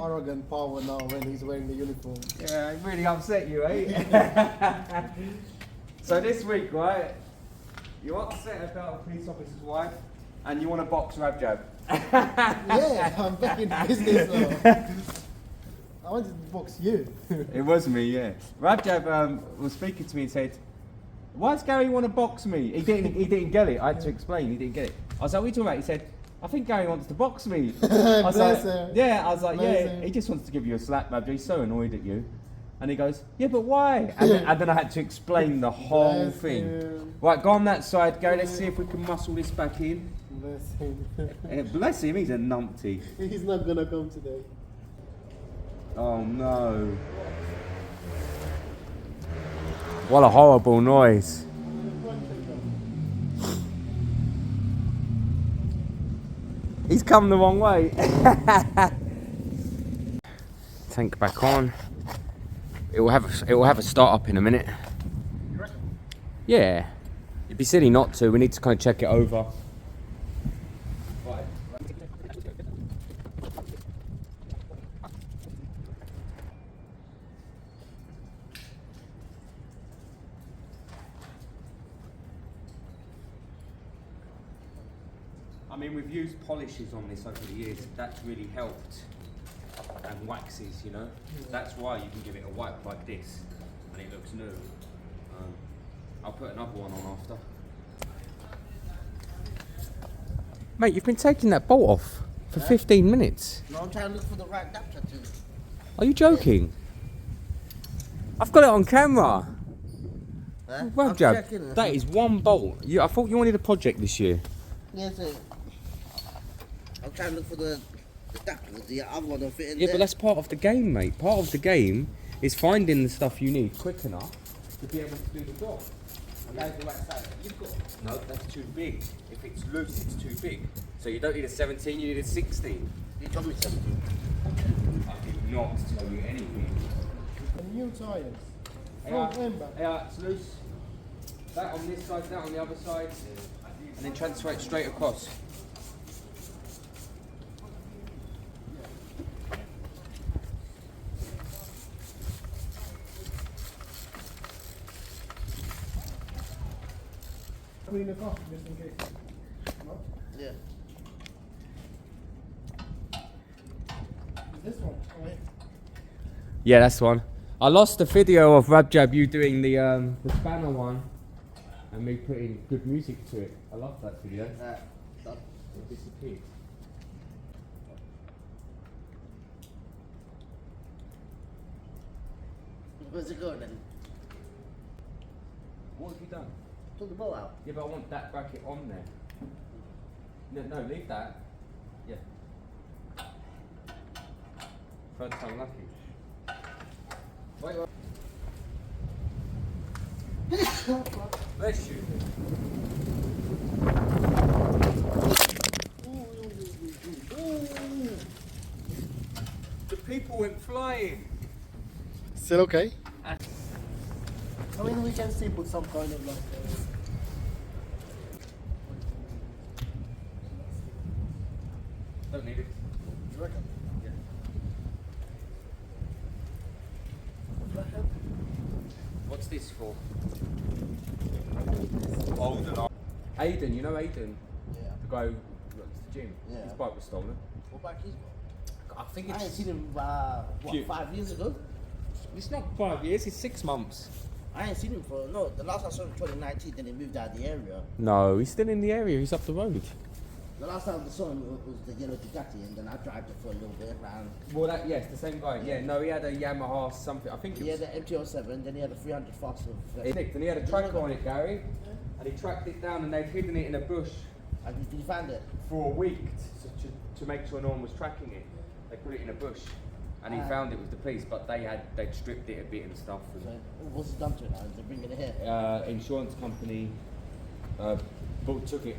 arrogant power now when he's wearing the uniform. Yeah, it really upset you, eh? So this week, right, you're upset about a police officer's wife and you want to box Rab Jab. Yeah, I'm back in business now. I wanted to box you. It was me, yeah. Rab Jab was speaking to me and said, why does Gary want to box me? He didn't get it. I had to explain, he didn't get it. I was like, what are you talking about? He said, I think Gary wants to box me. I was like, yeah, I was like, yeah, he just wants to give you a slap, Rab Jab. He's so annoyed at you. And he goes, yeah, but why? And then I had to explain the whole thing. Him. Right, go on that side, Gary. Let's see if we can muscle this back in. Bless him. Bless him, he's a numpty. He's not gonna come today. Oh no. What a horrible noise. He's come the wrong way. Tank back on. It will have a start up in a minute. Yeah. It'd be silly not to. We need to kind of check it over. I mean, we've used polishes on this over the years. That's really helped. And waxes, you know. That's why you can give it a wipe like this, and it looks new. I'll put another one on after. Mate, you've been taking that bolt off for 15 minutes. No, I'm trying to look for the right adapter too. Are you joking? I've got it on camera. Huh? Well, I'm Jab, checking. that is one bolt. I thought you wanted a project this year. Yes, sir. I'm trying to look for the adapter. The other one don't fit in Yeah, there. but that's part of the game, mate. Part of the game is finding the stuff you need quick enough to be able to do the job. And that's the wax out. You've got no, that's too big. If it's loose, it's too big. So you don't need a 17, you need a 16. You told me 17. I did not tell you anything. The new tires. Yeah, Front and back. yeah, it's loose. That on this side, that on the other side, and then transfer it straight across. Clean it off just in case. No? Yeah. Is this one? Oh, wait. Yeah, that's the one. I lost the video of Rab Jab you doing the spanner one and me putting good music to it. I love that video. Done. It disappeared. Where's it going then? What have you done? Took the bolt out. Yeah, but I want that bracket on there. No, leave that. Yeah. First time lucky. Wait, wait. Bless you. The people went flying. Still okay? I mean, we can still put some kind of like. Don't need it. You reckon? Yeah. What's this for? Old and old. Aiden, you know Aiden? Yeah. The guy who runs the gym? Yeah. His bike was stolen. What back he's got? I think I ain't it's... seen him, Few. 5 years ago? It's not 5 years, it's 6 months. I ain't seen him for, no, the last I saw him 2019, then he moved out of the area. No, he's still in the area, he's up the road. The last time I saw him was the yellow Ducati, and then I dragged it for a little bit around. Well, that, yes, the same guy. Yeah, no, he had a Yamaha something. I think it He was... had the MT-07, then he had a 300 fast of... It nicked, and he had a tracker on it, Gary. And he tracked it down and they'd hidden it in a bush And did you find it? for a week to make sure no one was tracking it. They put it in a bush. And he found it with the police, but they'd stripped it a bit and stuff. So, what's he done to it now? Is they bringing it here? Insurance company took it.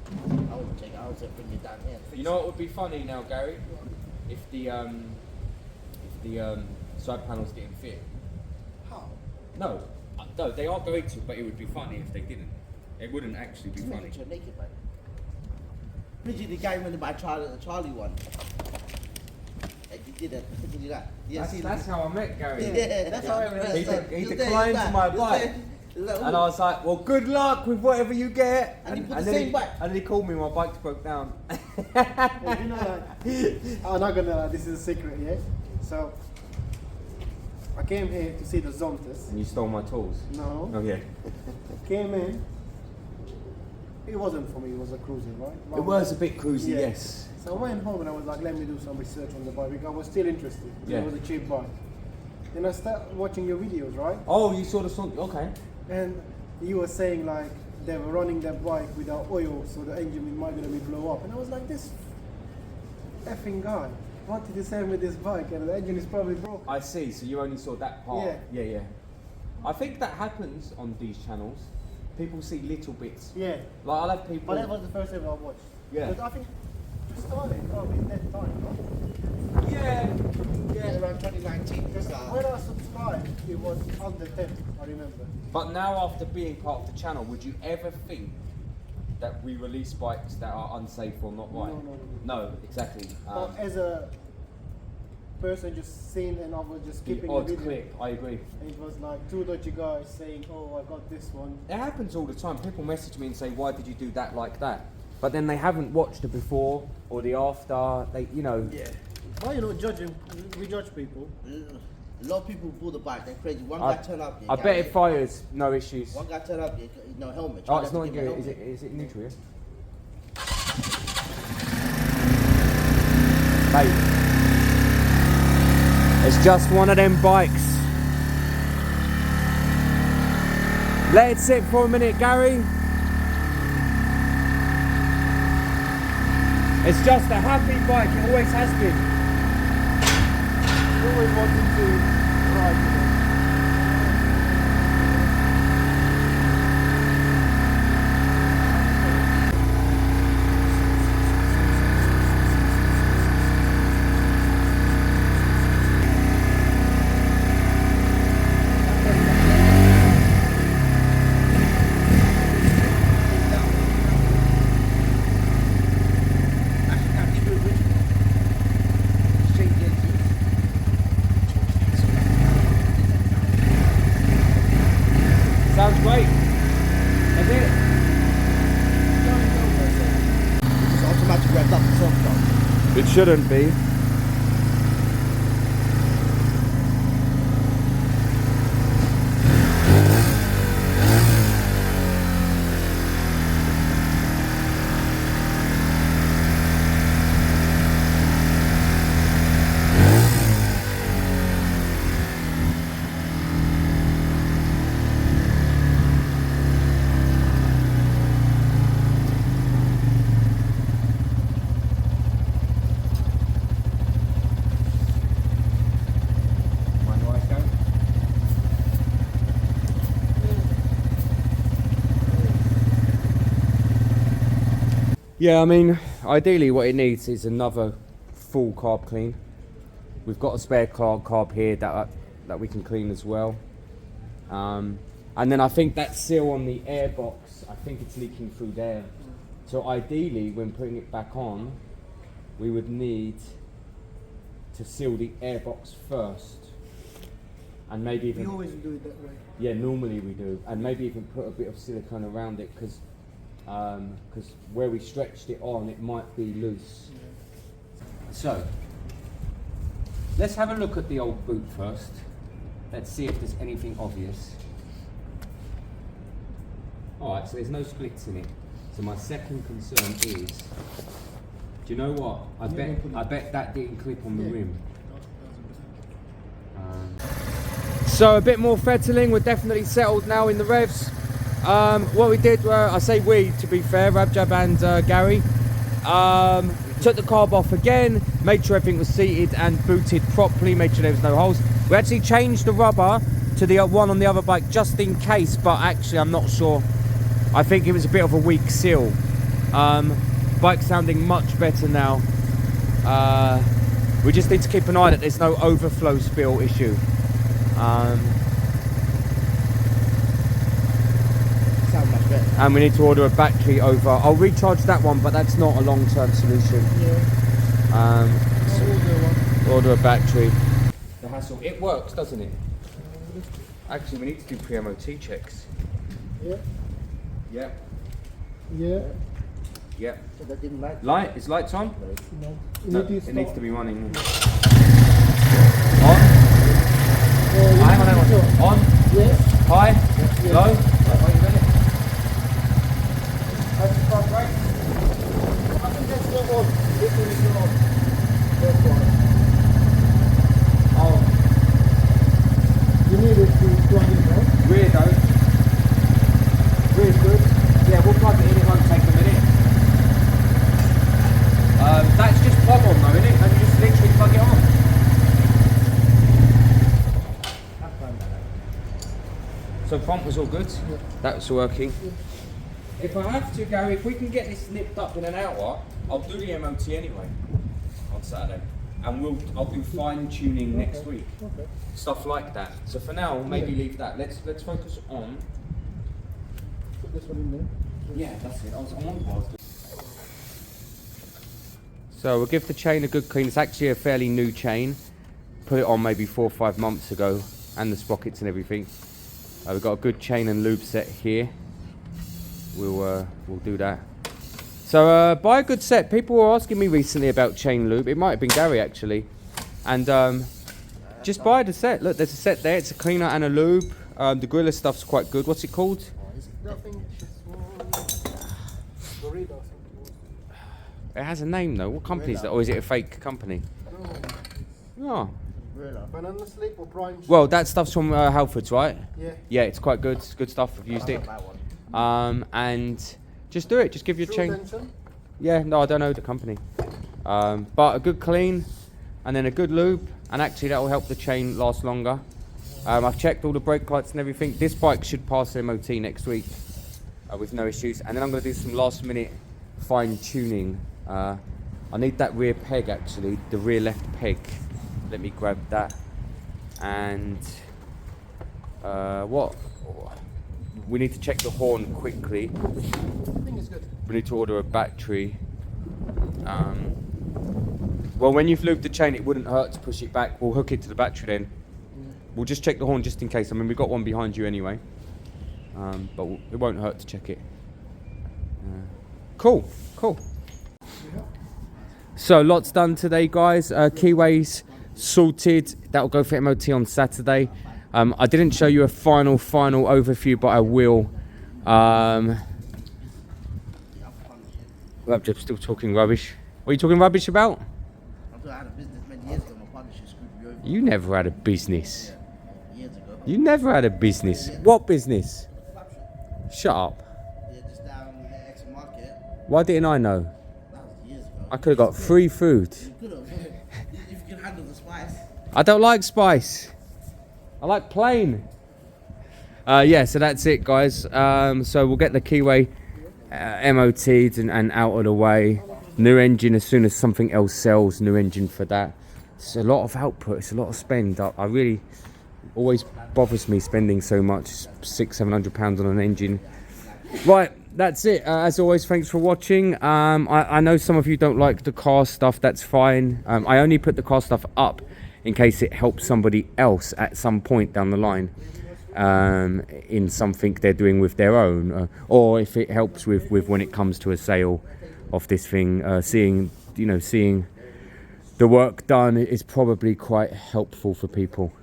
I would take it, I would say bring it down here. You know what would be funny now, Gary? If the side panels didn't fit. How? No, they are going to, but it would be funny if they didn't. It wouldn't actually be funny. You're naked, man. Bridget, the guy went to buy the Charlie one. Did did that. He did that. Yeah, That's how I met Gary. Yeah, that's how I remember. He declined my bike. And I was like, well, good luck with whatever you get. And he put the same bike. And then he called me, my bike's broke down. Yeah, you know, like, I'm not gonna. This is a secret, yeah. So I came here to see the zontes. And you stole my tools. No. Oh yeah. Came in. It wasn't for me. It was a cruiser, right? It was a bit cruisy, Yeah. yes. So I went home and I was like, let me do some research on the bike because I was still interested. Yeah. It was a cheap bike. Then I started watching your videos, right? Oh, you saw the song? Okay. And you were saying like they were running their bike without oil, so the engine might gonna be blow up. And I was like, this effing guy wanted to send me this bike, and the engine is probably broken. I see. So you only saw that part. Yeah. Yeah. I think that happens on these channels. People see little bits. Yeah. Like I'll have people. But that was the first time I watched. Yeah. But I think you started probably that time, right? Yeah. around 2019. When I subscribed, it was under 10, I remember. But now, after being part of the channel, would you ever think that we release bikes that are unsafe or not right? No. No, exactly. But as a person just seeing and I was just skipping odd the video. clip, I agree. And it was like two dodgy guys saying, oh, I got this one. It happens all the time. People message me and say, why did you do that like that? But then they haven't watched the before or the after. They, you know. Yeah. Well, you know, judging, we judge people. A lot of people pull the bike, they're crazy. One guy turned up. I bet it fires, no issues. One guy turned up, no helmet. Oh, it's not in gear. Is it neutral, yeah? Mate. It's just one of them bikes. Let it sit for a minute, Gary. It's just a happy bike, it always has been. You always wanted to ride with it. Sounds great. That's it. It's automatic wrapped up the soft though. It shouldn't be. Yeah, I mean, ideally what it needs is another full carb clean. We've got a spare carb here that we can clean as well. And then I think that seal on the airbox, I think it's leaking through there. So ideally, when putting it back on, we would need to seal the airbox first. And maybe even... We always do it that way. Yeah, normally we do. And maybe even put a bit of silicone around it, because where we stretched it on, it might be loose. So, let's have a look at the old boot first. Let's see if there's anything obvious. Alright, so there's no splits in it. So my second concern is, do you know what? I bet that didn't clip on the rim. So a bit more fettling, we're definitely settled now in the revs. What we did, I say we, to be fair, Rabjab and Gary, took the carb off again, made sure everything was seated and booted properly, made sure there was no holes. We actually changed the rubber to the one on the other bike just in case, but actually I'm not sure. I think it was a bit of a weak seal. Bike sounding much better now. We just need to keep an eye that there's no overflow spill issue. And we need to order a battery over. I'll recharge that one, but that's not a long-term solution. Yeah. I'll order one. Order a battery. The hassle. It works, doesn't it? Actually, we need to do pre-MOT checks. Yeah. Yeah. Yeah. Yeah. So that didn't like. Light? Is lights on? No. No, it needs to be running. On? Hang on. On? Yes. High? Yeah. Low? Wait a minute. That's the front right. I think that's not on. This one is not on. That's why. Oh, You need it to plug in, right? rear though. Rear's good. Yeah, we'll plug it in, it won't take a minute. That's just plug on though, isn't it? And you just literally plug it on. So front was all good? Yeah. That's working. If I have to, Gary, if we can get this nipped up in an hour, I'll do the MOT anyway on Saturday. And I'll do fine tuning next week. Okay. Stuff like that. So for now, maybe leave that. Let's focus on. Put this one in there. Yeah, that's it. I want to. So we'll give the chain a good clean. It's actually a fairly new chain. Put it on maybe 4 or 5 months ago, and the sprockets and everything. We've got a good chain and lube set here. We'll do that. So buy a good set. People were asking me recently about chain lube. It might have been Gary actually, and just buy the set. Look, there's a set there. It's a cleaner and a lube. The Gorilla stuff's quite good. What's it called? Nothing. Burrito. It has a name though. What company is that? Or is it a fake company? Oh. Banana slip or prime? Well, that stuff's from Halfords, right? Yeah. Yeah, it's quite good. It's good stuff. I've used it. And just do it. Just give your True chain. tension? Yeah, no, I don't know the company. But a good clean and then a good lube, and actually that will help the chain last longer. I've checked all the brake lights and everything. This bike should pass MOT next week with no issues. And then I'm going to do some last minute fine tuning. I need that rear peg actually, the rear left peg. Let me grab that. And what? We need to check the horn quickly. I think it's good. We need to order a battery. Well, when you've lubed the chain, it wouldn't hurt to push it back. We'll hook it to the battery then. We'll just check the horn just in case. I mean, we've got one behind you anyway. But it won't hurt to check it. Cool. So, lots done today, guys. Keyway's sorted. That'll go for MOT on Saturday. I didn't show you a final overview, but I will. I'm just still talking rubbish. What are you talking rubbish about? I had a business many years ago. My partner screwed me over. You never had a business. Yeah, years ago. You never had a business. What business? Shut up. Yeah, just down in the Exeter Market. Why didn't I know? That was years ago. I could have got free food. You could have. If you can handle the spice. I don't like spice. I like plain. Yeah, so that's it, guys. So we'll get the Keeway MOT'd and out of the way. New engine as soon as something else sells. New engine for that. It's a lot of output. It's a lot of spend. I really always bothers me spending so much, £600-700 on an engine. Right, that's it. As always, thanks for watching. I know some of you don't like the car stuff. That's fine. I only put the car stuff up in case it helps somebody else at some point down the line in something they're doing with their own, or if it helps with when it comes to a sale of this thing. Seeing the work done is probably quite helpful for people.